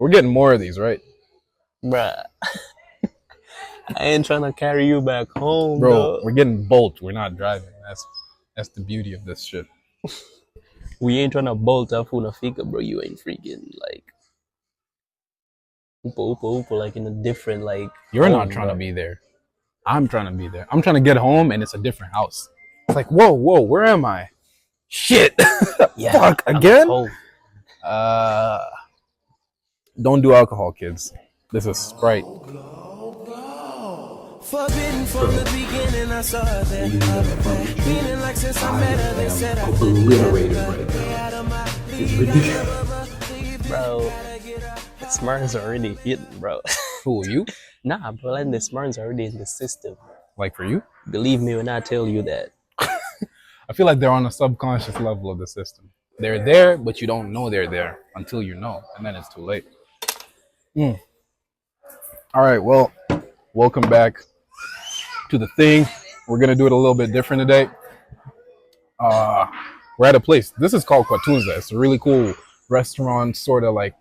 We're getting more of these, right? Bruh. I ain't trying to carry you back home, Bro, dog. we're getting bolt. We're not driving. That's the beauty of this shit. We ain't trying to bolt up on a figure, bro. You ain't freaking like oopa like in a different like. You're home, not trying bro. to be there. I'm trying to be there. I'm trying to get home and it's a different house. It's like, whoa, where am I? Shit. Yeah, Fuck, I'm again? home. Don't do alcohol, kids. This is Sprite. Forbidden from the beginning, I saw her there. Meaning like since I met her, they said I Obliterated right now. It's ridiculous. Bro, the Smurns already hidden, bro. Who, you? Nah, bro, like the Smurns already in the system. Like for you? Believe me when I tell you that. I feel like they're on a subconscious level of the system. They're there, but you don't know they're there until you know, and then it's too late. All right, well, welcome back to the thing. We're gonna do it a little bit different today. We're at a place. This is called Quatunza. It's a really cool restaurant, sort of like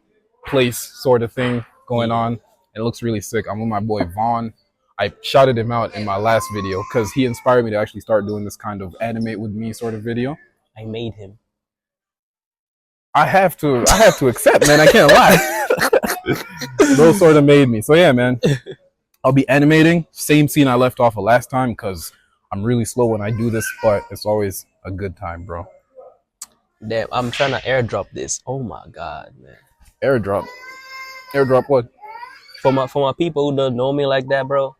place, sort of thing going on. It looks really sick. I'm with my boy Vaughn. I shouted him out in my last video because he inspired me to actually start doing this kind of animate with me sort of video. I made him. I have to accept, man. I can't lie. Those sort of made me. So yeah, man. I'll be animating. Same scene I left off of last time because I'm really slow when I do this, but it's always a good time, bro. Damn, I'm trying to airdrop this. Oh my god, man. Airdrop. Airdrop what? For my people who don't know me like that, bro.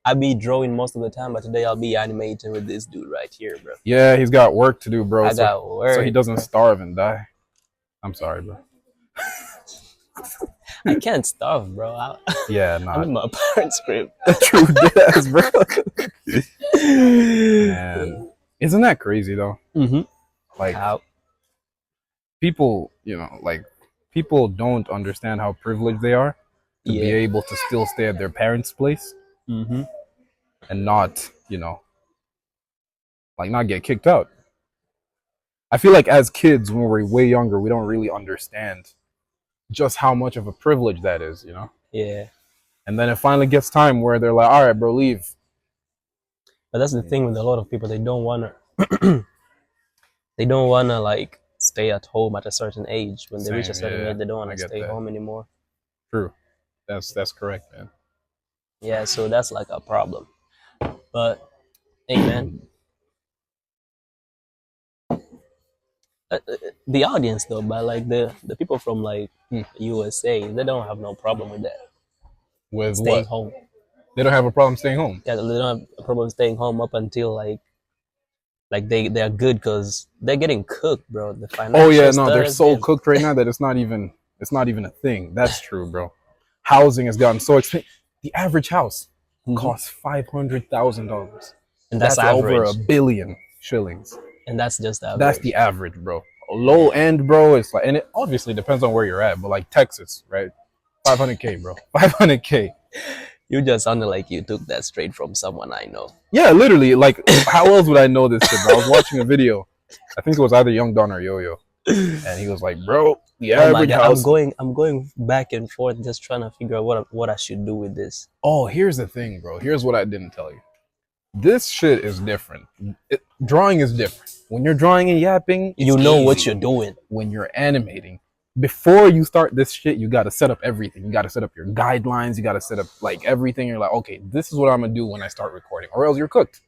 I be drawing most of the time, but today I'll be animating with this dude right here, bro. Yeah, he's got work to do, bro. I got work. So he doesn't starve and die. I'm sorry, bro. I can't starve, bro. Yeah, nah. I'm in my parents' crib. True death, bro. Man, isn't that crazy though? Like, How? people, people don't understand how privileged they are to be able to still stay at their parents' place and not, like not get kicked out. I feel like as kids, when we're way younger, we don't really understand just how much of a privilege that is, Yeah. And then it finally gets time where they're like, all right, bro, leave. But that's the thing with a lot of people. They don't wanna like stay at home at a certain age. When they reach a certain age, they don't wanna stay home anymore. True. That's correct, man. Yeah, so that's like a problem. But hey, man. The audience though, but like the people from like USA, they don't have no problem with that. With staying what? home. They don't have a problem staying home. Yeah, they don't have a problem staying home up until like they're good because they're getting cooked, bro. The financial. Oh yeah, no, they're so cooked right now that it's not even a thing. That's true, bro. Housing has gotten so expensive. The average house costs $500,000, and that's over $1 billion shillings. And that's just average. That's the average, bro. Low end, bro. It's like, and it obviously depends on where you're at, but like Texas, right? 500K, bro. 500K. You just sounded like you took that straight from someone I know. Yeah, literally. Like, how else would I know this shit, bro? I was watching a video. I think it was either Young Don or Yo-Yo, and he was like, "Bro, the average house." I'm going back and forth, just trying to figure out what I should do with this. Oh, here's the thing, bro. Here's what I didn't tell you. This shit is different. Drawing is different. When you're drawing and yapping, you know what you're doing. When you're animating, before you start this shit, you got to set up everything. You got to set up your guidelines. You got to set up like everything. You're like, okay, this is what I'm going to do when I start recording, or else you're cooked.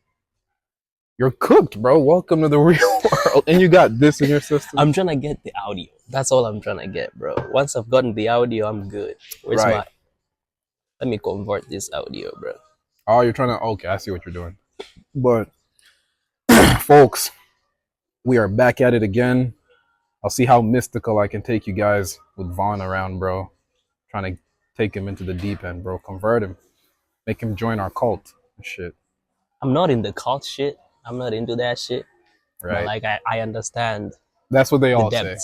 You're cooked, bro. Welcome to the real world. And you got this in your system. I'm trying to get the audio. That's all I'm trying to get, bro. Once I've gotten the audio, I'm good. Where's my... Let me convert this audio, bro. Oh, you're trying to... Okay, I see what you're doing. But, folks, we are back at it again. I'll see how mystical I can take you guys with Vaughn around, bro. Trying to take him into the deep end, bro. Convert him. Make him join our cult and shit. I'm not in the cult shit. I'm not into that shit. Right. But like, I understand. That's what they all say.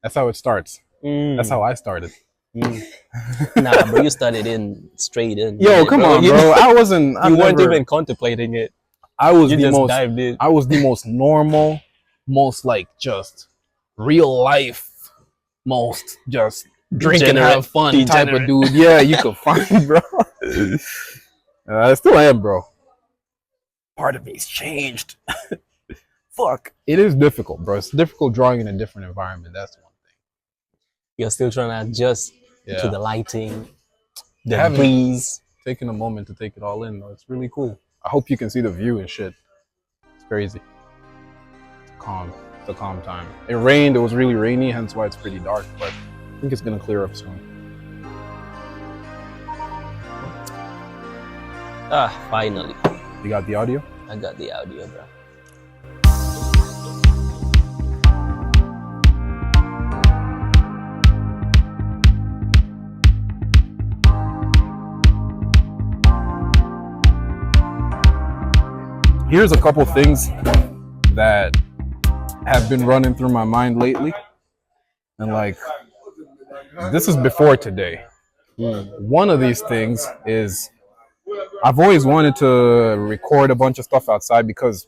That's how it starts. That's how I started. Nah, bro, you started in straight in. Yo, come on, bro. I wasn't. You weren't even contemplating it. I was the most normal, most like just real life, most just drink and have fun type of degenerate. dude. Yeah, you could find, bro. I still am, bro. Part of me's changed. Fuck. It is difficult, bro. It's difficult drawing in a different environment. That's one thing. You're still trying to adjust to Yeah. the lighting, I the haven't breeze. taken a moment to take it all in, though. It's really cool. I hope you can see the view and shit. It's crazy. It's calm. It's a calm time. It rained. It was really rainy, hence why it's pretty dark. But I think it's gonna clear up soon. Ah, finally. You got the audio? I got the audio, bro. Here's a couple things that have been running through my mind lately. And like, this is before today. One of these things is I've always wanted to record a bunch of stuff outside because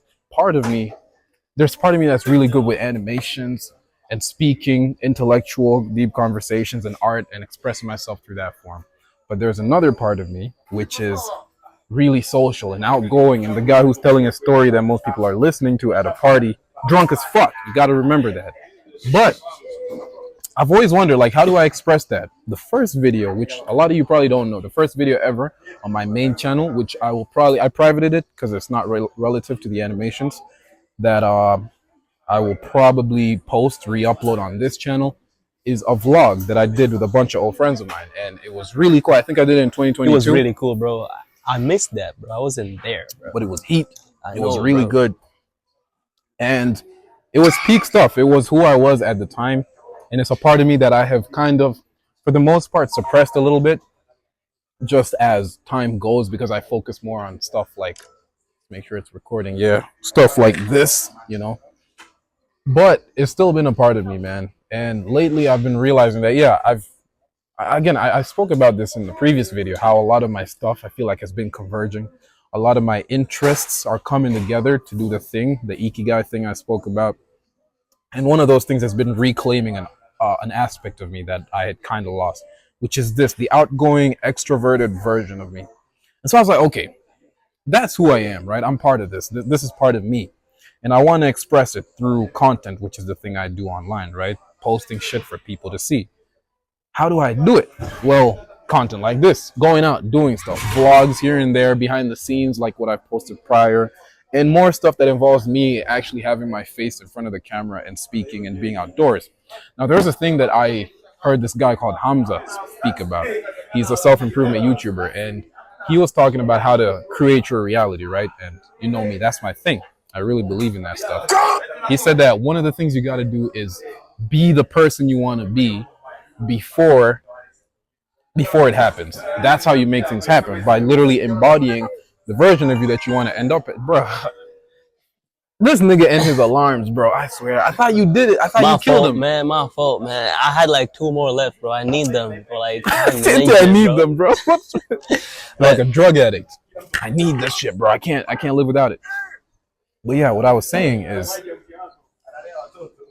there's part of me that's really good with animations and speaking, intellectual, deep conversations and art and expressing myself through that form. But there's another part of me which is really social and outgoing and the guy who's telling a story that most people are listening to at a party, drunk as fuck. You got to remember that. But I've always wondered, like, how do I express that? The first video, which a lot of you probably don't know, the first video ever on my main channel, which I privated it because it's not relative to the animations, that I will probably post, re-upload on this channel, is a vlog that I did with a bunch of old friends of mine. And it was really cool. I think I did it in 2022. It was really cool, bro. I missed that, bro. I wasn't there, bro. But it was heat. It was know, really bro. good. And it was peak stuff. It was who I was at the time. And it's a part of me that I have kind of, for the most part, suppressed a little bit just as time goes because I focus more on stuff like, make sure it's recording, yeah, stuff like this, you know. But it's still been a part of me, man. And lately I've been realizing that, yeah, I spoke about this in the previous video, how a lot of my stuff I feel like has been converging. A lot of my interests are coming together to do the thing, the ikigai thing I spoke about. And one of those things has been reclaiming an aspect of me that I had kind of lost, which is the outgoing, extroverted version of me. And so I was like, okay, that's who I am, right? I'm part of this. This is part of me. And I want to express it through content, which is the thing I do online, right? Posting shit for people to see. How do I do it? Well, content like this, going out, doing stuff, vlogs here and there, behind the scenes, like what I posted prior, and more stuff that involves me actually having my face in front of the camera and speaking and being outdoors. Now, there's a thing that I heard this guy called Hamza speak about. He's a self-improvement YouTuber, and he was talking about how to create your reality, right? And you know me, that's my thing. I really believe in that stuff. He said that one of the things you got to do is be the person you want to be before it happens. That's how you make things happen, by literally embodying the version of you that you want to end up at. Bro, this nigga and his alarms, bro. I swear, I thought you did it. I thought you killed him, man. My fault, man. I had like 2 more left, bro. I need them for like. I need them, bro. Like a drug addict. I need this shit, bro. I can't live without it. But yeah, what I was saying is,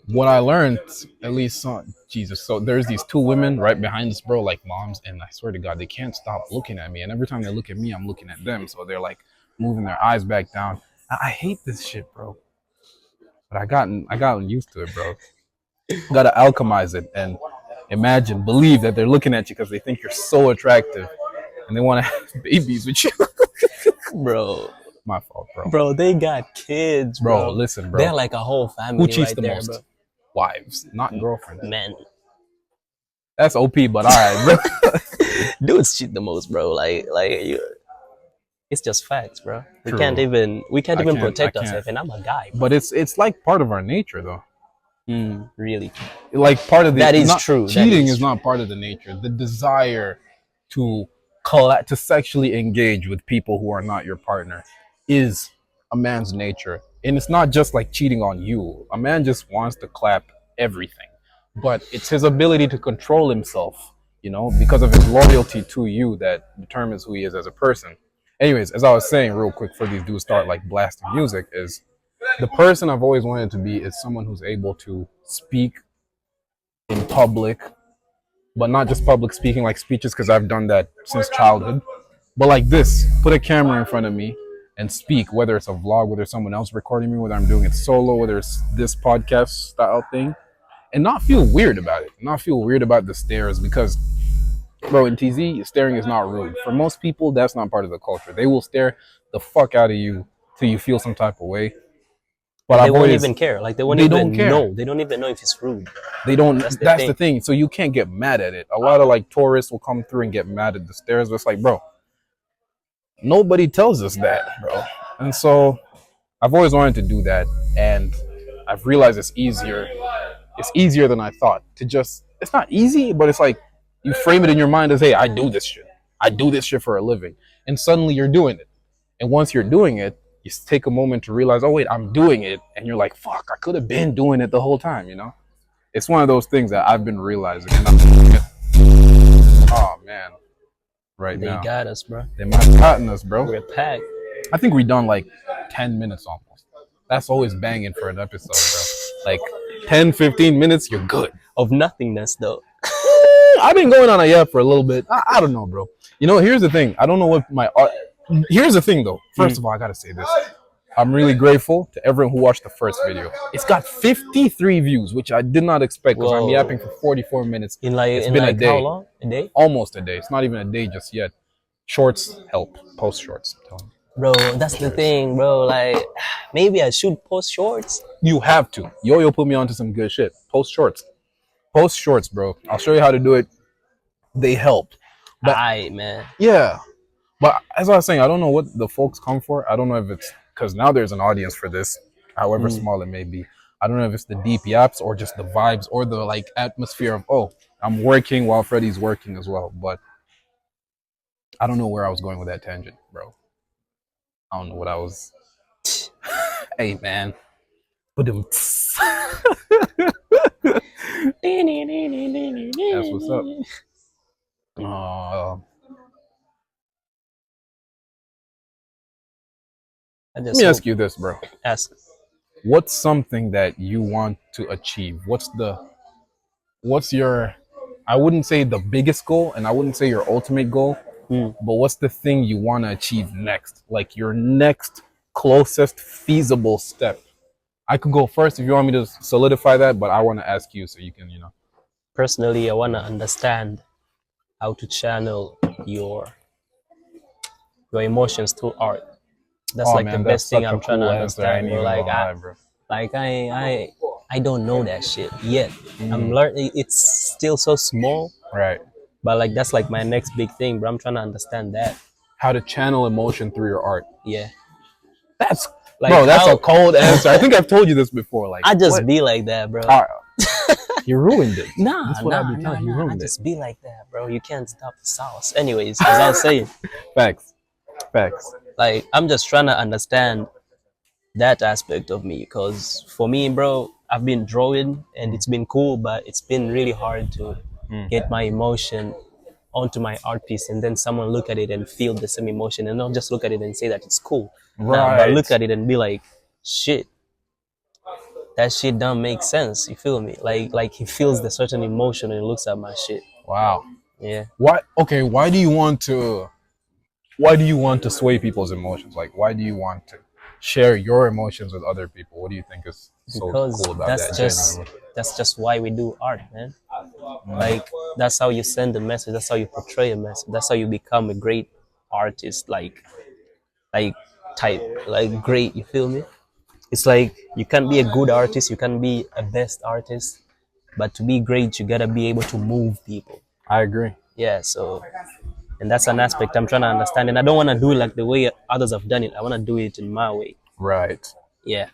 what I learned, at least, Jesus. So there's these 2 women right behind us, bro, like moms, and I swear to God, they can't stop looking at me. And every time they look at me, I'm looking at them. So they're like moving their eyes back down. I hate this shit, bro. But I gotten used to it, bro. Gotta alchemize it and believe that they're looking at you because they think you're so attractive and they want to have babies with you. Bro. My fault, bro. Bro, they got kids, bro. Listen, bro. They're like a whole family. Who cheats right the there, most? Bro. Wives, not girlfriends. Men. That's OP, but alright, bro. Dudes cheat the most, bro. Like you. It's just facts, bro. We True. can't even protect I can't. ourselves, and I'm a guy, bro. But it's like part of our nature, though. Really. Like part of the that is true. Cheating is not part of the nature. The desire to sexually engage with people who are not your partner is a man's nature. And it's not just like cheating on you. A man just wants to clap everything. But it's his ability to control himself, you know, because of his loyalty to you that determines who he is as a person. Anyways, as I was saying real quick before these dudes start like blasting music, is the person I've always wanted to be is someone who's able to speak in public but not just public speaking like speeches, because I've done that since childhood. But like this, put a camera in front of me and speak, whether it's a vlog, whether it's someone else recording me, whether I'm doing it solo, whether it's this podcast style thing, and not feel weird about it. Not feel weird about the stares, because, bro, in TZ, staring is not rude. For most people, that's not part of the culture. They will stare the fuck out of you till you feel some type of way. But they won't even care. Like they won't even know. They don't even know if it's rude. They don't. That's the thing. So you can't get mad at it. A lot of like tourists will come through and get mad at the stares. But it's like, bro, nobody tells us that, bro. And so I've always wanted to do that, and I've realized it's easier. It's easier than I thought to just. It's not easy, but it's like you frame it in your mind as, hey, I do this shit. I do this shit for a living, and suddenly you're doing it. And once you're doing it, you take a moment to realize, oh wait, I'm doing it, and you're like, fuck, I could have been doing it the whole time, you know? It's one of those things that I've been realizing. And oh man, They got us, bro. They might have gotten us, bro. We're packed. I think we done like 10 minutes almost. That's always banging for an episode, bro. Like 10, 15 minutes, you're good. Of nothingness, though. I've been going on a yeah for a little bit. I don't know, bro. You know, here's the thing. I don't know what my art. Here's the thing, though. First of all, I gotta say this. I'm really grateful to everyone who watched the first video. It's got 53 views, which I did not expect, because I'm yapping for 44 minutes. It's been a day. How long? A day? Almost a day. It's not even a day just yet. Shorts help. Post shorts. Bro, that's the thing, bro. Like, maybe I should post shorts. You have to. Yo put me onto some good shit. Post shorts. Post shorts, bro. I'll show you how to do it. They help. But man. Yeah. But as I was saying, I don't know what the folks come for. I don't know if it's because now there's an audience for this, however small it may be. I don't know if it's the deep yaps or just the vibes or the like atmosphere of, oh, I'm working while Freddie's working as well. But I don't know where I was going with that tangent, bro. I don't know what I was. Hey, man. That's what's up. Let me ask you this, bro. Ask. What's something that you want to achieve? What's your, I wouldn't say the biggest goal, and I wouldn't say your ultimate goal, but what's the thing you want to achieve next? Like your next closest feasible step. I could go first if you want me to solidify that, but I want to ask you so you can, you know. Personally, I want to understand how to channel your emotions through art. That's the best thing I'm trying to understand, bro. Like I don't know that shit yet. I'm learning. It's still so small, right? But like that's like my next big thing, bro. I'm trying to understand that. How to channel emotion through your art. Yeah, that's like, bro. That's a cold answer. I think I've told you this before. Like I just be like that, bro. You ruined it. Nah, I just be like that, bro. You can't stop the sauce. Anyways, as I was saying, facts. Like, I'm just trying to understand that aspect of me, because for me, bro, I've been drawing and it's been cool, but it's been really hard to get my emotion onto my art piece, and then someone look at it and feel the same emotion, and not just look at it and say that it's cool, right? But look at it and be like, shit, that shit don't make sense. You feel me? Like he feels the certain emotion and he looks at my shit. Wow. Yeah. Why? Okay. Why do you want to sway people's emotions? Like, why do you want to share your emotions with other people? What do you think is so cool about that? That's just why we do art, man. Like, that's how you send a message. That's how you portray a message. That's how you become a great artist. Like great. You feel me? It's like you can be a good artist. You can be a best artist, but to be great, you gotta be able to move people. I agree. Yeah. So. And that's an aspect I'm trying to understand. And I don't want to do it like the way others have done it. I want to do it in my way. Right. Yeah.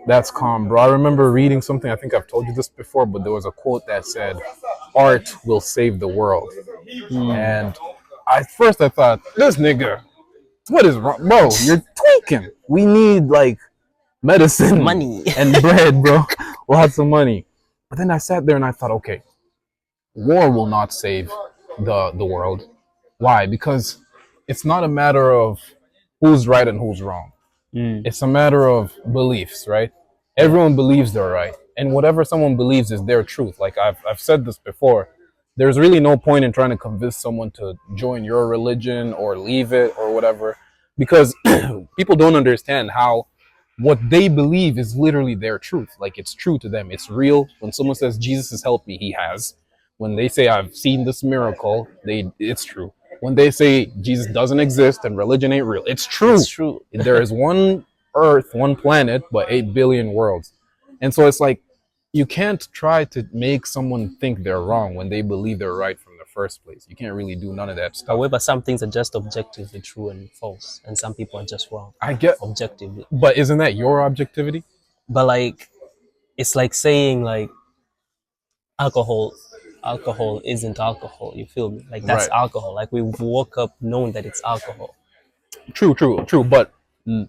That's calm, bro. I remember reading something, I think I've told you this before, but there was a quote that said, art will save the world. And at first I thought, this nigga, what is wrong? Bro, you're tweaking. We need like medicine. Money. And bread, bro. Lots of money. But then I sat there and I thought, okay, war will not save the world. Why? Because it's not a matter of who's right and who's wrong. It's a matter of beliefs, right? Everyone believes they're right. And whatever someone believes is their truth. Like I've said this before. there's really no point in trying to convince someone to join your religion or leave it or whatever, because people don't understand how what they believe is literally their truth. Like, it's true to them, it's real. When someone says Jesus has helped me, he has. When they say I've seen this miracle, it's true. When they say Jesus doesn't exist and religion ain't real, it's true. It's true. There is one earth, one planet, but 8 billion worlds. And so it's like, you can't try to make someone think they're wrong when they believe they're right from the first place. You can't really do none of that stuff. However, some things are just objectively true and false, and some people are just wrong I get, objectively. but isn't that your objectivity? But like, it's like saying like alcohol isn't alcohol. You feel me? Like, that's Right. alcohol. Like, we woke up knowing that it's alcohol. True. But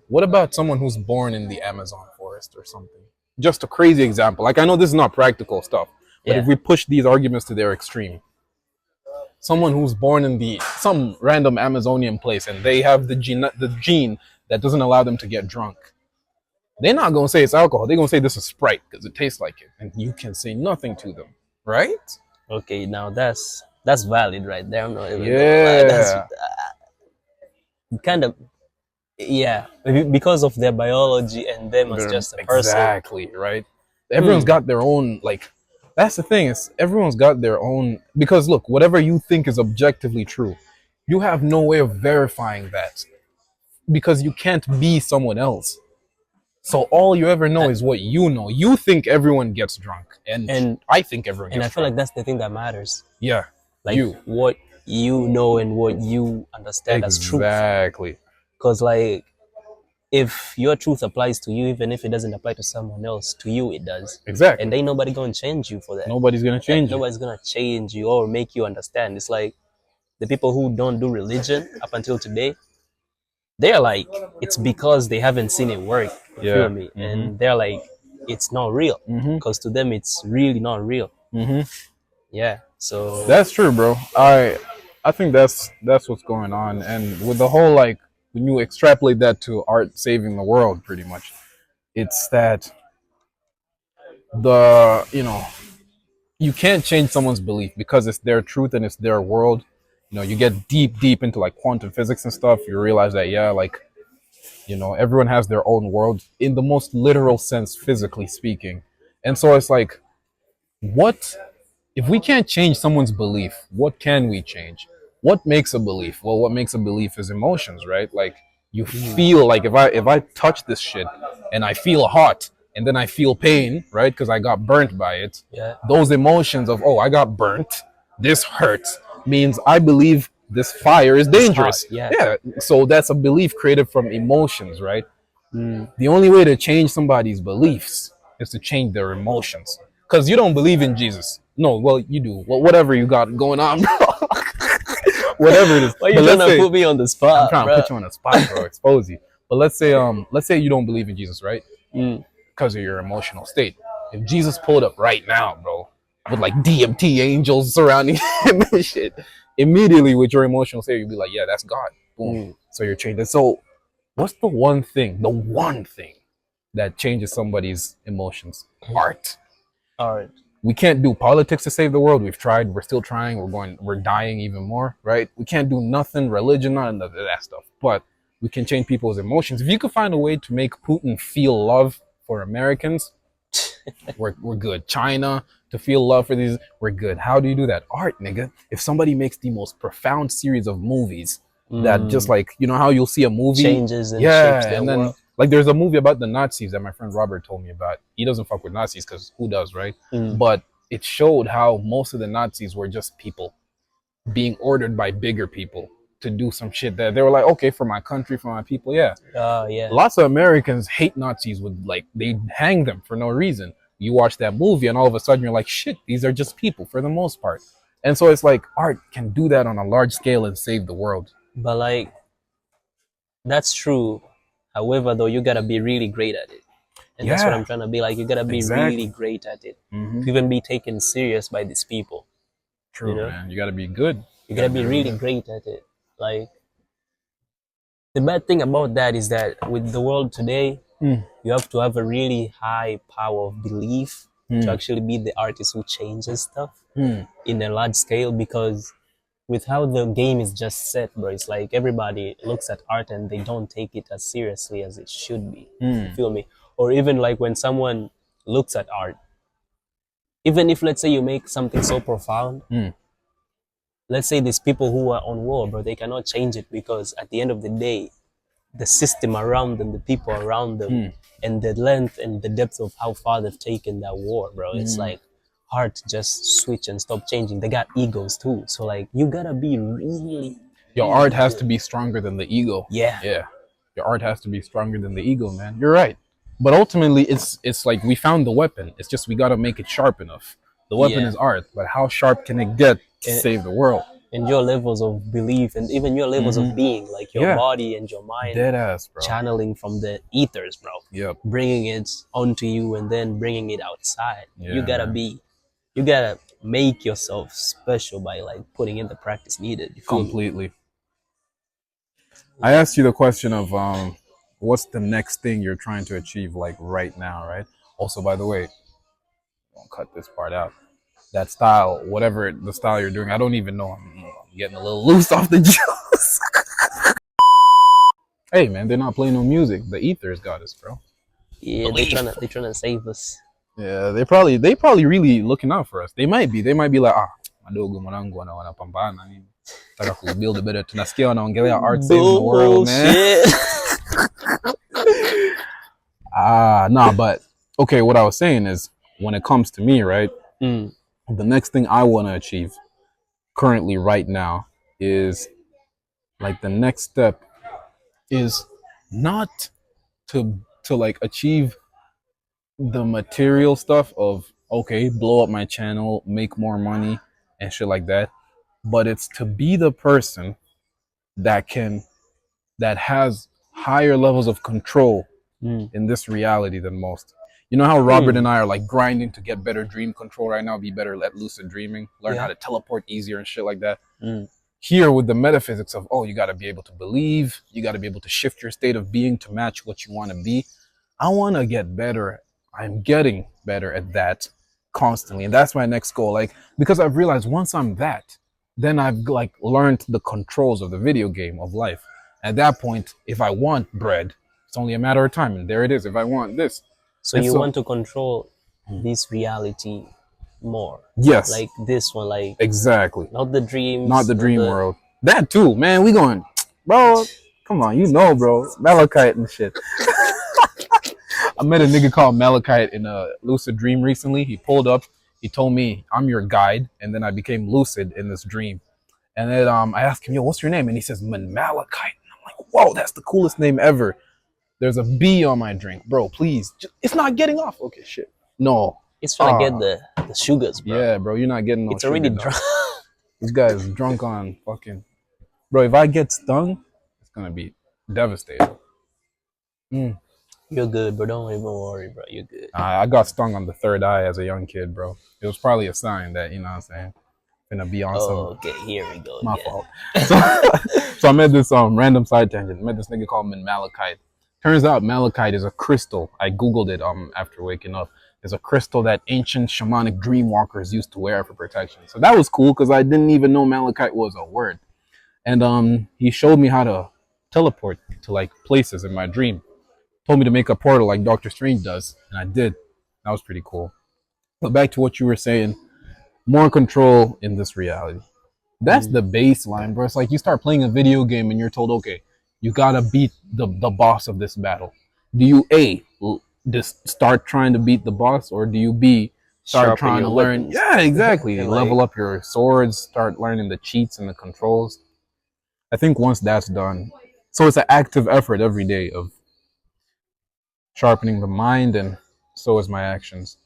what about someone who's born in the Amazon forest or something? Just a crazy example. Like, I know this is not practical stuff, but Yeah. if we push these arguments to their extreme, someone who's born in some random Amazonian place and they have the gene that doesn't allow them to get drunk, they're not gonna say it's alcohol. They're gonna say this is Sprite because it tastes like it, and you can say nothing to them, right? Okay, now that's valid right there. I'm not even gonna lie. Yeah. That's kind of, yeah, because of their biology and them as just a person. Exactly, right? Everyone's got their own, like, that's the thing, is everyone's got their own, because look, whatever you think is objectively true, you have no way of verifying that because you can't be someone else. So all you ever know is what you know. You think everyone gets drunk, and I think everyone gets And I feel drunk. like that's the thing that matters. Yeah, Like, what you know and what you understand as truth. exactly. Because like, if your truth applies to you, even if it doesn't apply to someone else, to you it does. Exactly. And ain't nobody gonna change you for that. Nobody's gonna change you. Nobody's gonna change you or make you understand. It's like the people who don't do religion up until today, they're like, it's because they haven't seen it work. You feel me? And they're like, it's not real. Because to them, it's really not real. Yeah. So That's true, bro. I think that's what's going on, and with the whole, like, when you extrapolate that to art saving the world, pretty much, it's that you can't change someone's belief because it's their truth and it's their world. You get deep into like quantum physics and stuff. You realize that, yeah, like, everyone has their own world in the most literal sense, physically speaking. And so it's like, what if we can't change someone's belief? What can we change? What makes a belief? Well, what makes a belief is emotions, right? Like, you feel like, if I touch this shit and I feel hot and then I feel pain, right? Because I got burnt by it. yeah. Those emotions of, oh, I got burnt, this hurts, means I believe this fire is dangerous. hot, yeah. Yeah. So that's a belief created from emotions, right? The only way to change somebody's beliefs is to change their emotions. Because you don't believe in Jesus. No, well, you do. Well, whatever you got going on, bro. Whatever it is. Why are you But trying let's to say- put me on the spot, I'm trying bro? to put you on a spot, bro. Expose you. But let's say you don't believe in Jesus, right? Because of your emotional state. If Jesus pulled up right now, bro, with like DMT angels surrounding him and shit, immediately with your emotional state, you'd be like, yeah, that's God. Boom. So you're changed. So what's the one thing that changes somebody's emotions? Art. All right. We can't do politics to save the world. We've tried. We're still trying. We're dying even more, right? We can't do nothing, religion, none of that stuff. But we can change people's emotions. If you could find a way to make Putin feel love for Americans, we're good. China, to feel love for these, we're good. How do you do that? Art, nigga. If somebody makes the most profound series of movies that just like, how you'll see a movie Changes and shapes their and then world. like there's a movie about the Nazis that my friend Robert told me about. He doesn't fuck with Nazis because who does, right? But it showed how most of the Nazis were just people being ordered by bigger people to do some shit that they were like, okay, for my country, for my people, yeah. Yeah. Lots of Americans hate Nazis with, like, they hang them for no reason. You watch that movie and all of a sudden you're like, shit, these are just people for the most part. And so it's like art can do that on a large scale and save the world. But like, that's true. However, though, you gotta be really great at it. And that's what I'm trying to be like. You gotta be really great at it to even be taken serious by these people. True, man. You gotta be good. You gotta be really great at it. Like, the bad thing about that is that with the world today, you have to have a really high power of belief to actually be the artist who changes stuff. in a large scale, because with how the game is just set, bro, it's like everybody looks at art and they don't take it as seriously as it should be. You feel me? Or even like when someone looks at art, even if let's say you make something so profound, let's say there's people who are on war, bro, they cannot change it because at the end of the day, the system around them, the people around them, and the length and the depth of how far they've taken that war, bro. It's like hard to just switch and stop changing. They got egos too, so like you gotta be really, Your art has to be stronger than the ego. yeah. Yeah. Your art has to be stronger than the ego, man. You're right. But ultimately, it's like we found the weapon. It's just we got to make it sharp enough. The weapon Yeah. is art, but how sharp can it get to save the world? And your levels of belief and even your levels of being, like your Yeah. body and your mind, Dead ass, bro. channeling from the ethers, bro. Yep. Bringing it onto you and then bringing it outside. Yeah, You gotta man. you gotta make yourself special by like putting in the practice needed. You feel me? Completely. I asked you the question of what's the next thing you're trying to achieve, like right now, right? Also, by the way, don't cut this part out. That style, whatever the style you're doing, I don't even know. I'm getting a little loose off the juice. Hey, man, they're not playing no music. The ethers got us, bro. Yeah, they trying to save us. Yeah, they probably really looking out for us. They might be like, madogo mwanangu wanapambana nini. Nataka kubuild a better, tunasikia wanaongelea art saving the world, man. Nah, but okay, what I was saying is when it comes to me, right? The next thing I want to achieve currently right now is like the next step is not to like achieve the material stuff of okay, blow up my channel, make more money and shit like that, but it's to be the person that has higher levels of control in this reality than most. You know how Robert and I are like grinding to get better dream control right now, be better at lucid dreaming, learn how to teleport easier and shit like that. Here with the metaphysics of, you got to be able to believe, you got to be able to shift your state of being to match what you want to be. I want to get better. I'm getting better at that constantly. And that's my next goal. Like, because I've realized once I'm that, then I've like learned the controls of the video game of life. At that point, if I want bread, it's only a matter of time. And there it is. If I want this. So you want to control this reality more. Yes. Like this one, like exactly. not the dreams. Not the dream world. That too, man. We going, bro. Come on, you know, bro. Malachite and shit. I met a nigga called Malachite in a lucid dream recently. He pulled up. He told me, I'm your guide. And then I became lucid in this dream. And then I asked him, yo, what's your name? And he says, Malachite. And I'm like, whoa, that's the coolest name ever. There's a B on my drink. Bro, please. It's not getting off. Okay, shit. No. It's trying to get the sugars, bro. Yeah, bro, you're not getting no It's already drunk. This guy is drunk on fucking... Bro, if I get stung, it's going to be devastating. You're good, bro. Don't even worry, bro. You're good. I got stung on the third eye as a young kid, bro. It was probably a sign that, you know what I'm saying, gonna be on some... Okay, here we go. My fault. So I met this random side tangent. I met this nigga called Malachite. Turns out Malachite is a crystal. I Googled it after waking up. It's a crystal that ancient shamanic dreamwalkers used to wear for protection. So that was cool because I didn't even know Malachite was a word. And he showed me how to teleport to like places in my dream. Told me to make a portal like Doctor Strange does, and I did. That was pretty cool. But back to what you were saying, more control in this reality. That's the baseline, bro. It's like you start playing a video game and you're told, okay, you gotta beat the boss of this battle. Do you A, just start trying to beat the boss, or do you B, start trying to learn? Weapons. Yeah, exactly. Like, level up your swords, start learning the cheats and the controls. I think once that's done, so it's an active effort every day of sharpening the mind, and so is my actions.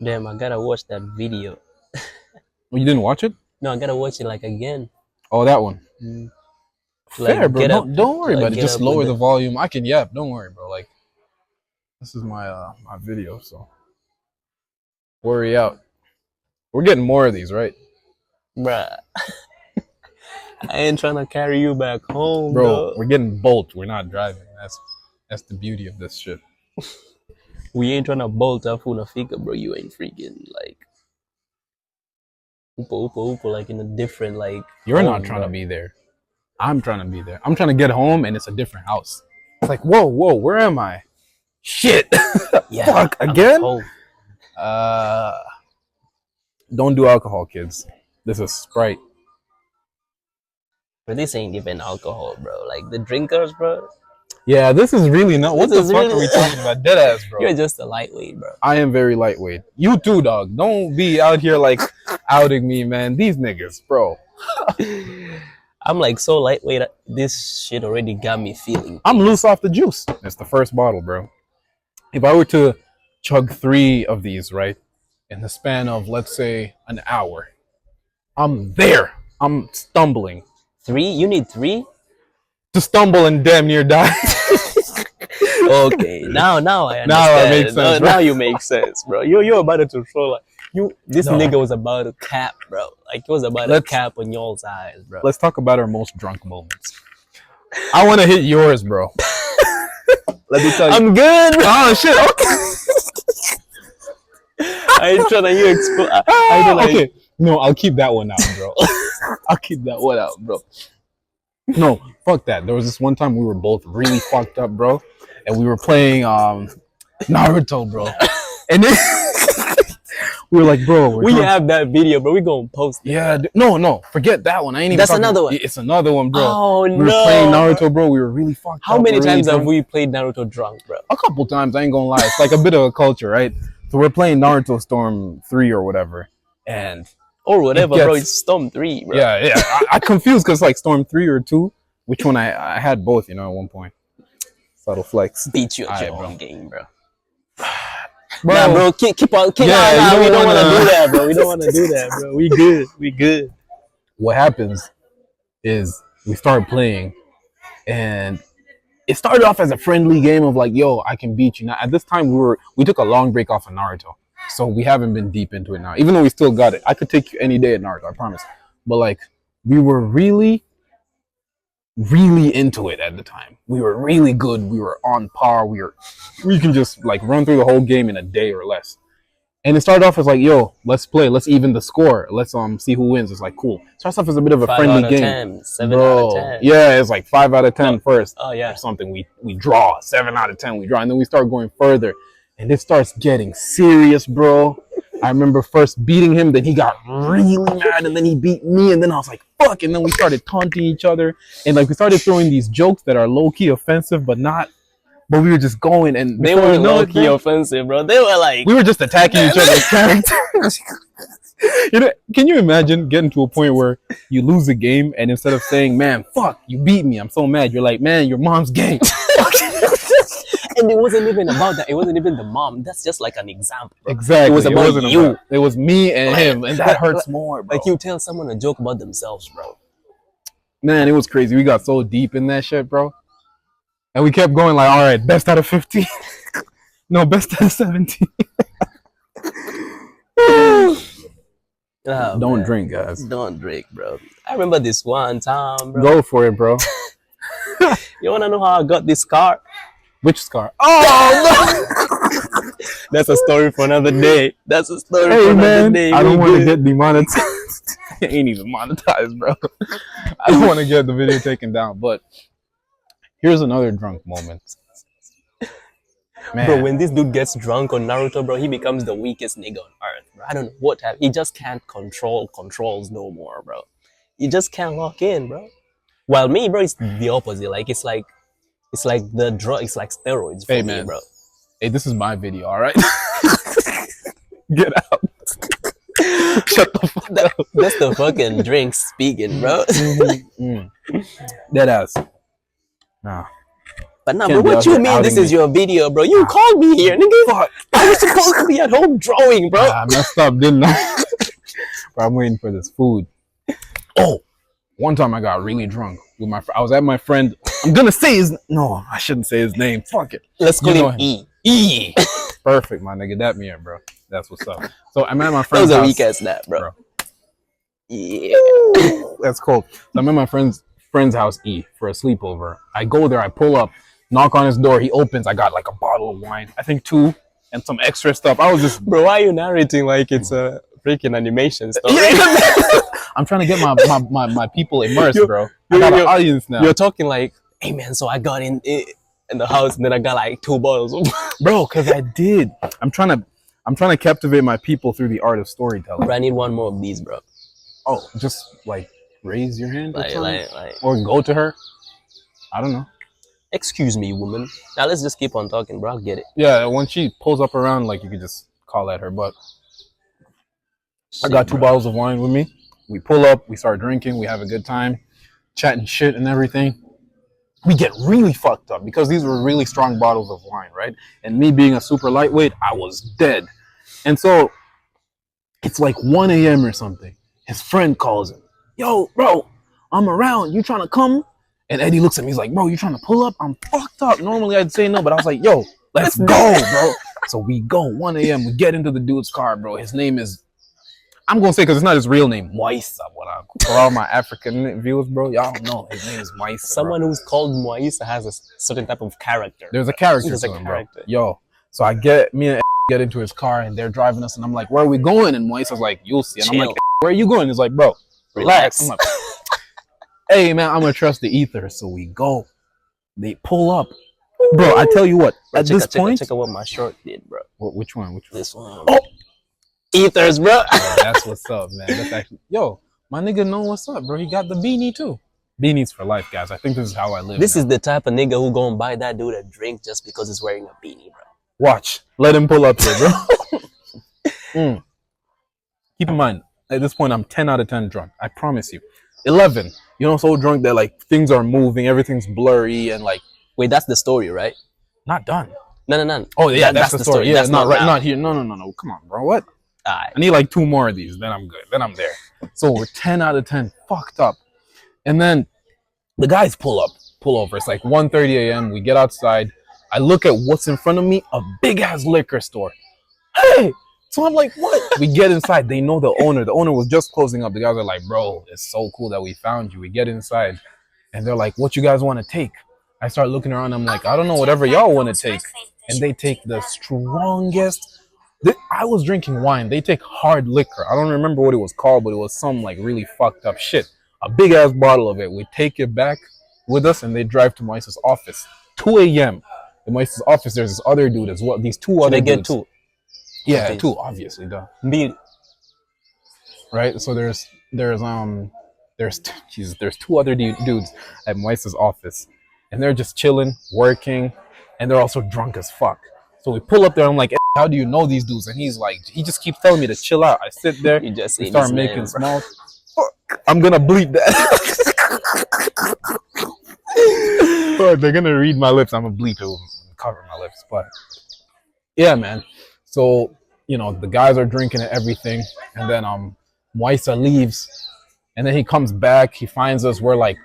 Damn, I gotta watch that video. Well, you didn't watch it? No, I gotta watch it like again. Oh, that one. Fair, Like, bro. Don't worry about it. get Just up lower with the it. volume. I can yap. Don't worry, bro. Like, this is my my video, so worry out. We're getting more of these, right? Bruh. I ain't trying to carry you back home, Bro, we're getting bolt. We're not driving. That's the beauty of this shit. We ain't trying to bolt up unafika, bro. You ain't freaking like like in a different like. You're not home, trying bro. to be there. I'm trying to be there. I'm trying to get home and it's a different house. It's like, whoa, where am I? Shit. Yeah, Fuck, I'm at again? home. Don't do alcohol, kids. This is Sprite. But this ain't even alcohol, bro. Like the drinkers, bro. Yeah, this is really not. What This the is fuck are we really- talking about? Deadass, bro. You're just a lightweight, bro. I am very lightweight. You too, dog. Don't be out here like outing me, man. These niggas, bro. I'm like so lightweight. This shit already got me feeling. I'm loose off the juice. It's the first bottle, bro. If I were to chug 3 of these, right, in the span of, let's say, an hour, I'm there. I'm stumbling. 3? You need 3? To stumble and damn near die. Okay, now I understand. Now it makes sense, Now right? you make sense, bro. You're about to throw like This No. nigga was about to cap, bro. Like he was about to cap on y'all's eyes, bro. Let's talk about our most drunk moments. I want to hit yours, bro. Let me tell you. I'm good, bro. Oh shit. Okay. I ain't trying to hear explode. I don't like. Okay. No, I'll keep that one out, bro. I'll keep that one out, bro. No, fuck that. There was this one time we were both really fucked up, bro, and we were playing Naruto, bro. And then we were like, bro, We have that video, bro. We gonna post it. yeah, no, forget that one. I ain't even. That's talking- another one. It's another one, bro. Oh we were no. playing Naruto, bro. We were really fucked How up. many We were really times have drunk. we played Naruto drunk, bro? A couple times, I ain't gonna lie. It's like a bit of a culture, right? So we're playing Naruto Storm 3 or whatever, and Or whatever, It bro. gets- It's Storm 3, bro. yeah. I confused because like Storm 3 or 2, which one I had both, at one point. Subtle flex. Beat you at Alright, your bro. own game, bro. Bro, Nah, bro. Keep on. Yeah, Nah, you we don't don't want to wanna- do that, bro. We don't want to do that, bro. We good. We good. what happens is we start playing, and it started off as a friendly game of like, yo, I can beat you. Now at this time we took a long break off of Naruto, so we haven't been deep into it now. Even though we still got it, I could take you any day at Naruto, I promise. But like, we were really into it at the time. We were really good. We were on par. We can just like run through the whole game in a day or less. And it started off as like, yo, let's play. Let's even the score. Let's see who wins. It's like, cool. Starts off as a bit of a 5 friendly out of game. 10, 7 Bro, out of 10. yeah, it's like 5 out of 10 first. Oh yeah. Or something. We draw 7 out of 10. We draw, and then we start going further, and it starts getting serious, bro. I remember first beating him, then he got really mad, and then he beat me, and then I was like, fuck, and then we started taunting each other, and like we started throwing these jokes that are low-key offensive, but we were just going, and They before were you know low it, key bro, offensive, bro. They were like, we were just attacking each other's characters. Can you imagine getting to a point where you lose a game, and instead of saying, man, fuck, you beat me, I'm so mad, you're like, man, your mom's gay. and it wasn't even about that. It wasn't even the mom. That's just like an example, bro. Exactly. It was about wasn't you. It was me and him, and that hurts more, bro. Like you tell someone a joke about themselves, bro. Man, it was crazy. We got so deep in that shit, bro. And we kept going like, all right, best out of 15. No, best out of 17. Oh, Don't man. drink, guys. Don't drink, bro. I remember this one time, bro. Go for it, bro. You wanna know how I got this car? Which scar? Oh, no! That's a story for another day. That's a story for Hey, another man. day. I don't We want to good. get demonetized. It ain't even monetized, bro. I don't want to get the video taken down, but here's another drunk moment. Man. Bro, when this dude gets drunk on Naruto, bro, he becomes the weakest nigga on earth, bro. I don't know what happened. He just can't controls no more, bro. He just can't lock in, bro. While me, bro, it's the opposite. Like it's like the drug. It's like steroids for Hey, me, man. bro. Hey, this is my video, all right? Get out. Shut the fuck up. That's the fucking drink speaking, bro. Dead ass. Nah. But nah, Can't bro, be what out you here mean this outing is me. your video, bro? You called me here, nigga. Fuck. I was supposed to be at home drawing, bro. I messed up, didn't I? Bro, I'm waiting for this food. Oh, one time I got really drunk with my. I was at my friend. I'm gonna say his. No, I shouldn't say his name. Fuck it. Let's call You know him him. E. E. Perfect, my nigga. That me, bro. That's what's up. So I'm at my That friend's was a house. weak ass snap, bro. Bro. Yeah. That's cool. So I'm at my friend's house, E, for a sleepover. I go there. I pull up, knock on his door. He opens. I got like a bottle of wine. I think 2 and some extra stuff. I was just Bro, why are you narrating like it's a freaking animation story. I'm trying to get my people immersed, bro. I got an audience now. You're talking like, hey man, so I got in the house and then I got like 2 bottles. Bro, because I did. I'm trying to captivate my people through the art of storytelling. Bro, I need one more of these, bro. Oh, just like raise your hand Like, or go to her. I don't know. excuse me, woman. Now let's just keep on talking, bro. I'll get it. Yeah, when she pulls up around, like you could just call at her. But I Shit, got 2 bro. bottles of wine with me. We pull up, we start drinking, we have a good time, chatting shit and everything. We get really fucked up because these were really strong bottles of wine, right? And me being a super lightweight, I was dead. And so it's like 1 a.m. or something. His friend calls him. Yo, bro, I'm around. You trying to come? And Eddie looks at me. He's like, bro, you trying to pull up? I'm fucked up. Normally I'd say no, but I was like, yo, let's go, bro. So we go 1 a.m. We get into the dude's car, bro. His name is, I'm going to say because it's not his real name, Moisa. For all my African viewers, bro, y'all don't know. His name is Moisa. Someone who's called Moisa has a certain type of character. There's a character There's to a him, character. bro. Yo, so me and get into his car and they're driving us and I'm like, where are we going? And Moisa's like, you'll see. And I'm like, where are you going? He's like, bro, relax. I'm like, hey man, I'm gonna trust the ether. So we go. They pull up. Bro, I tell you what, Bro, at this point, check out what my short did, bro. Which one? This one. Oh! Ethers, bro. Oh, that's what's up, man. That's actually, yo, my nigga know what's up, bro. He got the beanie too. Beanies for life, guys. I think this is how I live. This is the type of nigga who gonna buy that dude a drink just because he's wearing a beanie, bro. Watch. Let him pull up here, bro. Keep in mind, at this point, I'm 10 out of 10 drunk. I promise you. 11. You know, so drunk that like things are moving, everything's blurry, and like. Wait, that's the story, right? Not done. No. Oh yeah, that's the story. Yeah, that's not right. now. Not here. No. Come on, bro. What? Alright. I need like 2 more of these. Then I'm good. Then I'm there. So we're 10 out of 10, fucked up, and then the guys pull over. It's like 1:30 a.m. We get outside. I look at what's in front of me, a big ass liquor store. Hey! So I'm like, what? We get inside. They know the owner. The owner was just closing up. The guys are like, bro, it's so cool that we found you. We get inside and they're like, what you guys want to take? I start looking around. I'm like, I don't know, whatever y'all want to take. And they take the strongest. I was drinking wine. They take hard liquor. I don't remember what it was called, but it was some like really fucked up shit. A big ass bottle of it. We take it back with us and they drive to Moisa's office. 2 a.m. In Moisa's office, there's this other dude as well. These 2 other dudes. Get 2? Yeah, 2, obviously, duh. Me. Right? So there's 2 other dudes at Moisa's office. And they're just chilling, working, and they're also drunk as fuck. So we pull up there, I'm like, how do you know these dudes? And he's like, he just keeps telling me to chill out. I sit there, You just we start making small. I'm gonna bleep that. Fuck, they're gonna read my lips. I'm gonna bleep it, cover my lips. But yeah, man. So, you know, the guys are drinking and everything, and then Moisa leaves, and then he comes back. He finds us. We're like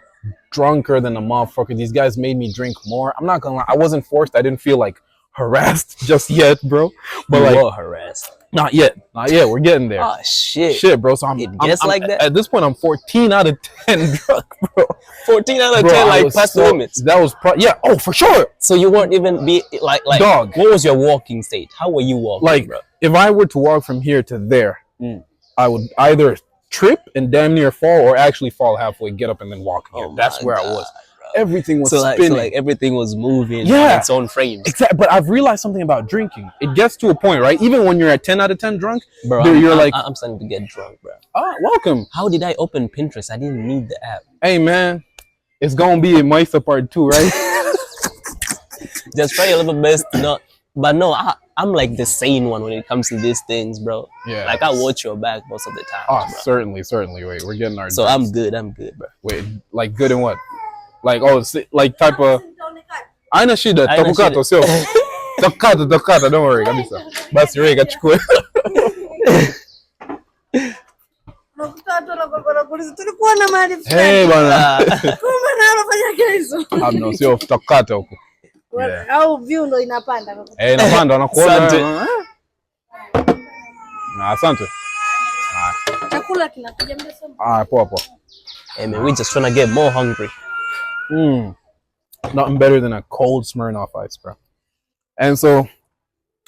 drunker than a motherfucker. These guys made me drink more. I'm not gonna lie. I wasn't forced. I didn't feel like harassed just yet, bro. But you like, were harassed. Not yet. We're getting there. Oh shit. Shit, bro. So I'm like that. At this point, I'm 14 out of 10 drunk, bro. 14 out of Bro, 10, like past the limits. That was yeah. Oh, for sure. So you weren't even be like Dog. What was your walking state? How were you walking, Like, bro? if I were to walk from here to there, I would either trip and damn near fall, or actually fall halfway, get up and then walk again. That's where I was. Everything was spinning. So like everything was moving Yeah. on its own frames. Exactly. But I've realized something about drinking. It gets to a point, right? Even when you're at 10 out of 10 drunk, Bro, I'm starting to get drunk, bro. oh, welcome. How did I open Pinterest? I didn't need the app. Hey, man, it's gonna be a Moisa part 2, right? Just try your level best to not. But no, I'm like the sane one when it comes to these things, bro. Yeah. Like I watch your back most of the time. Oh, bro. certainly. Wait, we're getting our. So drinks. I'm good, bro. Wait, like good in what? Like, oh, like type of. Aina shida, tabukato, sio. Takata, don't worry, kabisa. Basi wewe kachukue. Hey bwana. Hamna, sio takata huko. Au view ndo inapanda. Inapanda wanakuona. Na asante. Chakula kinakuja muda sana. Poa. Hey man, we just trying to get more hungry. Nothing better than a cold Smirnoff Ice, bro. And so,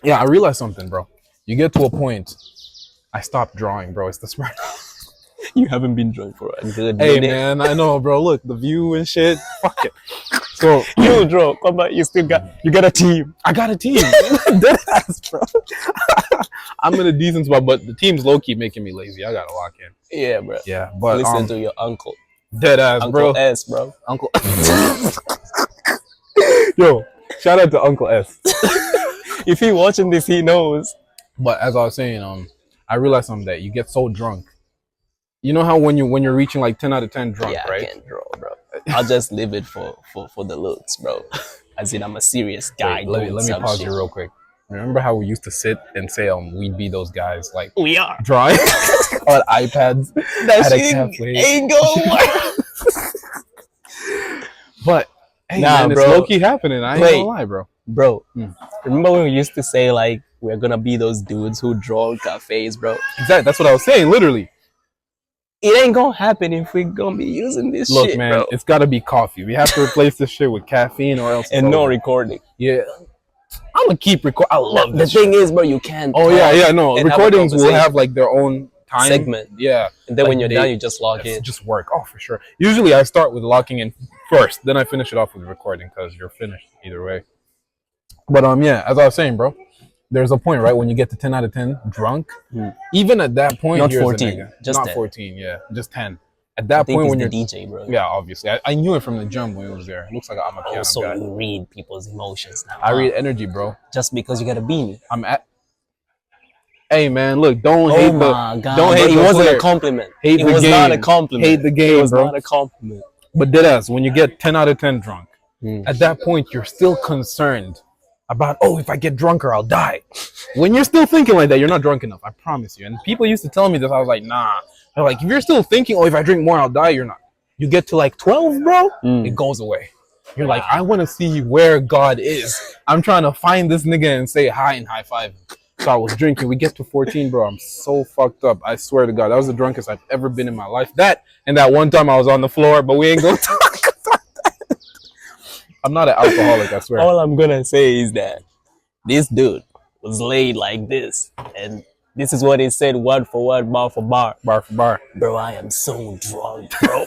yeah, I realized something, bro. You get to a point I stopped drawing, bro. It's the smart. You haven't been drawing for a good Hey minute. man, I know, bro. Look, the view and shit. Fuck it. So You draw. Come back. You got a team. I got a team. Dead ass, bro. I'm in a decent spot, but the team's low key making me lazy. I gotta lock in. Yeah, bro. Yeah, but Listen to your uncle. dead ass, Uncle bro. S, bro. Uncle. Yo, shout out to Uncle S. If he watching this, he knows. But as I was saying, I realized something that you get so drunk. You know how when you're reaching like 10 out of 10 drunk, Yeah, right? I can't draw, bro. I'll just leave it for the looks, bro. As in, I'm a serious guy. Wait, let me pause you real quick. Remember how we used to sit and say we'd be those guys like We are. drawing on iPads That at a shit cafe. ain't going. But hey, Nah, man, it's bro. low key happening. I ain't Wait. gonna lie, bro. Bro, Mm. remember when we used to say like we're gonna be those dudes who draw in cafes, bro? Exactly. That's what I was saying. Literally. It ain't gonna happen if we're gonna be using this Look, shit, man, bro. it's gotta be coffee. We have to replace this shit with caffeine or else. And it's no over. recording. Yeah. I'm gonna keep record. I love The this thing shit. is, bro, you can't. Oh talk yeah, no. and have a Recordings will conversation. have like their own time Segment. Yeah. And then like when you're they- done, you just log It's in. just work. Oh, for sure. Usually I start with locking in first, then I finish it off with recording because you're finished either way. But yeah, as I was saying, bro, there's a point, right, when you get to 10 out of 10 drunk. Even at that point, Not here's the 14, nigga. just not 10. 14, yeah, just 10. At I that think point, it's when the you're DJ, bro. yeah, obviously, I knew it from the gym when it was there. It looks like I'm a piano Also, guy. you read people's emotions now. I read energy, bro. Just because you got a beanie. I'm at. Hey man, look, don't Oh hate my the god! don't But hate it the wasn't player. a compliment. Hate It the was game. not a compliment. Hate the game, It was bro. not a compliment. But deadass, when you get 10 out of 10 drunk, Mm. at that point you're still concerned about, oh, if I get drunker, I'll die. When you're still thinking like that, you're not drunk enough. I promise you. And people used to tell me this. I was like, nah. They're like, if you're still thinking, oh, if I drink more, I'll die, you're not. You get to like 12, bro, it goes away. You're like, I want to see where God is. I'm trying to find this nigga and say hi and high five. So I was drinking. We get to 14, bro. I'm so fucked up. I swear to God, that was the drunkest I've ever been in my life. That and that one time I was on the floor, but we ain't gonna talk about that. I'm not an alcoholic, I swear. All I'm gonna say is that this dude was laid like this, and this is what he said word for word, bar for bar. Bar for bar. Bro, I am so drunk, bro.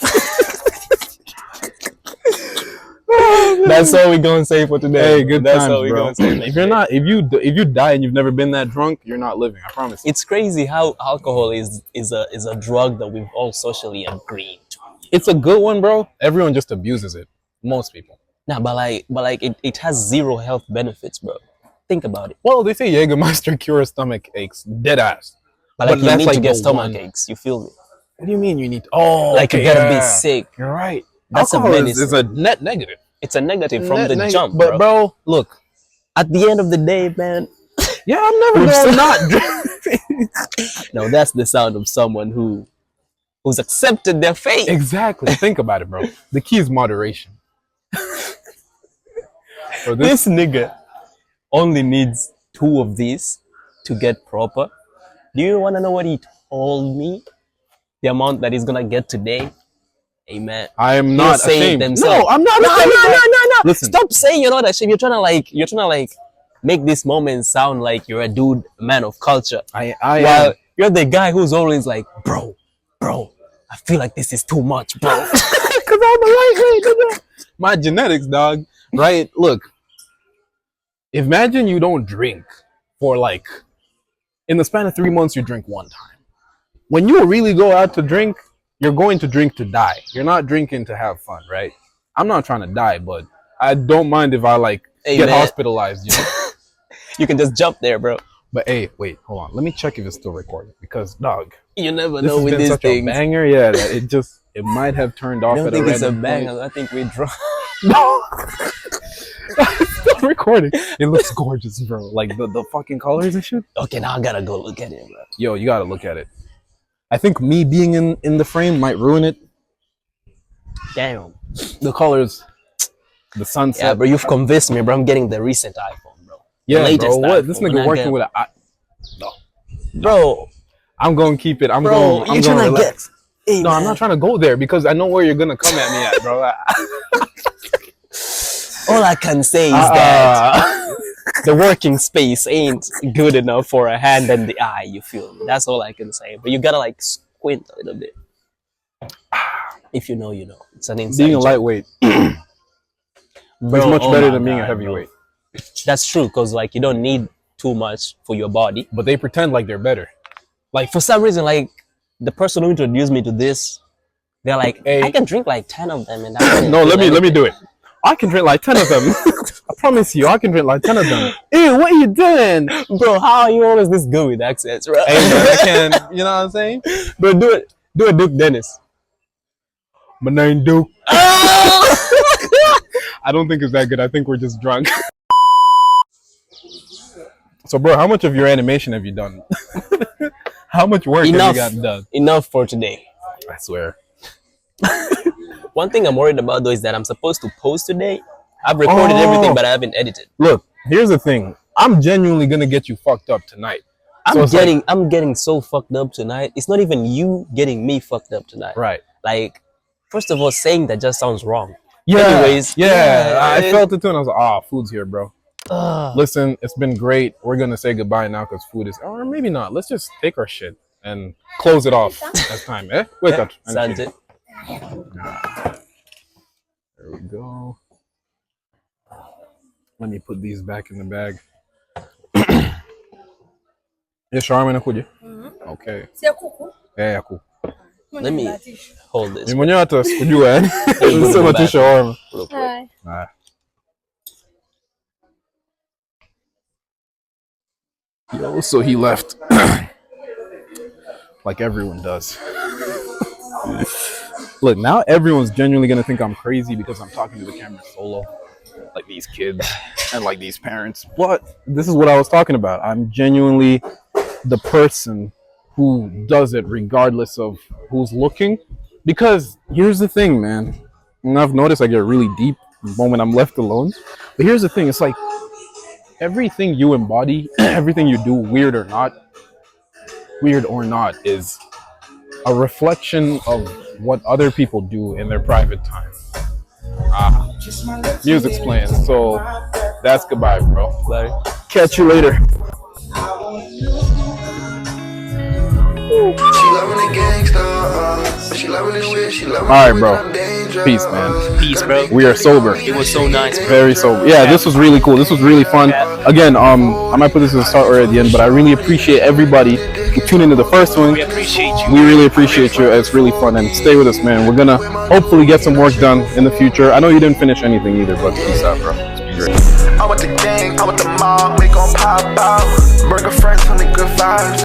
That's all we gonna say for today. Hey, good That's times, all we bro. gonna say. If you die and you've never been that drunk, you're not living. I promise. It's crazy how alcohol is a drug that we've all socially agreed to. It's a good one, bro. Everyone just abuses it. Most people. Nah, but it has zero health benefits, bro. Think about it. Well, they say Jägermeister cures stomach aches. Dead ass. But like But you that's need like to get the stomach one- aches. You feel me? What do you mean you need? Oh, Like okay, you gotta yeah. be sick. You're right. That's a Alcohol is medicine. a net negative. It's a negative from Net the neg- jump, But bro, look. At the end of the day, man. Yeah, I'm never We've gonna said- not drink. No, that's the sound of someone who's accepted their fate. Exactly. Think about it, bro. The key is moderation. Bro, This nigga only needs 2 of these to get proper. Do you want to know what he told me? The amount that he's gonna get today? Amen. I am not say it ashamed. themselves. No, I'm not No, ashamed. no. Listen. Stop saying you're not ashamed. You're trying to make this moment sound like you're a dude, a man of culture. I While am. you're the guy who's always like, bro, I feel like this is too much, bro. Because I'm a lightweight, nigga. My genetics, dog. Right? Look. Imagine you don't drink for like, in the span of 3 months, you drink one time. When you really go out to drink, you're going to drink to die. You're not drinking to have fun, right? I'm not trying to die, but I don't mind if I like Hey, get man. hospitalized, you know? You can just jump there, bro. But hey, wait, hold on. Let me check if it's still recording because, dog, You never this know has with been these such things. a banger. Yeah, that it might have turned off I don't at think a it's a random bang. point. I think we drunk. No, it's still recording. It looks gorgeous, bro. Like the fucking colors and shit. Okay, now I gotta go look at it, bro. Yo, you gotta look at it. I think me being in the frame might ruin it. Damn. The colors, the sunset. Yeah, bro, you've convinced me, bro. I'm getting the recent iPhone, bro. Yeah, the bro. latest What? This iPhone. nigga I working get- with a. Bro, I'm gonna keep it. I'm Bro, going you to tryna relax. hey, No, I'm man. not trying to go there because I know where you're gonna come at me at, bro. All I can say is that the working space ain't good enough for a hand and the eye. You feel me? That's all I can say. But you gotta like squint a little bit. If you know, you know. It's an inside Being a joke. lightweight is Bro, much oh better my than being a God, heavyweight. bro. That's true, cause like you don't need too much for your body. But they pretend like they're better. Like for some reason, like the person who introduced me to this, they're like, Hey. I can drink like 10 of them, and I No, let me do it. I can drink like 10 of them. I promise you, I can drink like 10 of them. Ew, what are you doing? Bro, how are you always this good with accents, bro? Hey, man, I can, you know what I'm saying? Bro, do a Duke Dennis. My name Duke. I don't think it's that good. I think we're just drunk. So, bro, how much of your animation have you done? How much work Enough. have you got done? Enough for today. I swear. One thing I'm worried about though is that I'm supposed to post today. I've recorded everything, but I haven't edited. Look, here's the thing. I'm genuinely gonna get you fucked up tonight. I'm getting so fucked up tonight. It's not even you getting me fucked up tonight. Right. Like, first of all, saying that just sounds wrong. Yeah. Anyways, Yeah. I felt it too, and I was like, food's here, bro. Ugh. Listen, it's been great. We're gonna say goodbye now because food is, or maybe not. Let's just take our shit and close it off as time. Eh? Wake up. Sounds it. There we go. Let me put these back in the bag. Yes, Sharma nakuja. Okay. Sio kuku. Yeah, cool. Let me hold this. Ni mwenyewe hata sikujua yani. Sema tu shawarma. Real quick. Hi. Nah. Yo, so he left. Like everyone does. Look, now everyone's genuinely gonna think I'm crazy because I'm talking to the camera solo. Like these kids and like these parents. But this is what I was talking about. I'm genuinely the person who does it regardless of who's looking. Because here's the thing, man. And I've noticed I get really deep the moment I'm left alone. But here's the thing, it's like everything you embody, everything you do, weird or not, is a reflection of what other people do in their private time. Music's playing, so that's goodbye, bro. Bye. Catch you later. Alright, bro. Peace, man. Peace, bro. We are sober. It was so nice, bro. Very sober. Yeah, this was really cool. This was really fun. Again, I might put this at the start or at the end, but I really appreciate everybody who tuned into the first one. We appreciate you. We really appreciate you. It's really fun, and stay with us, man. We're gonna hopefully get some work done in the future. I know you didn't finish anything either, but peace out, bro. It's been great. I want the gang, I want the mob, we gon' pop out. Burger friends from the good vibes.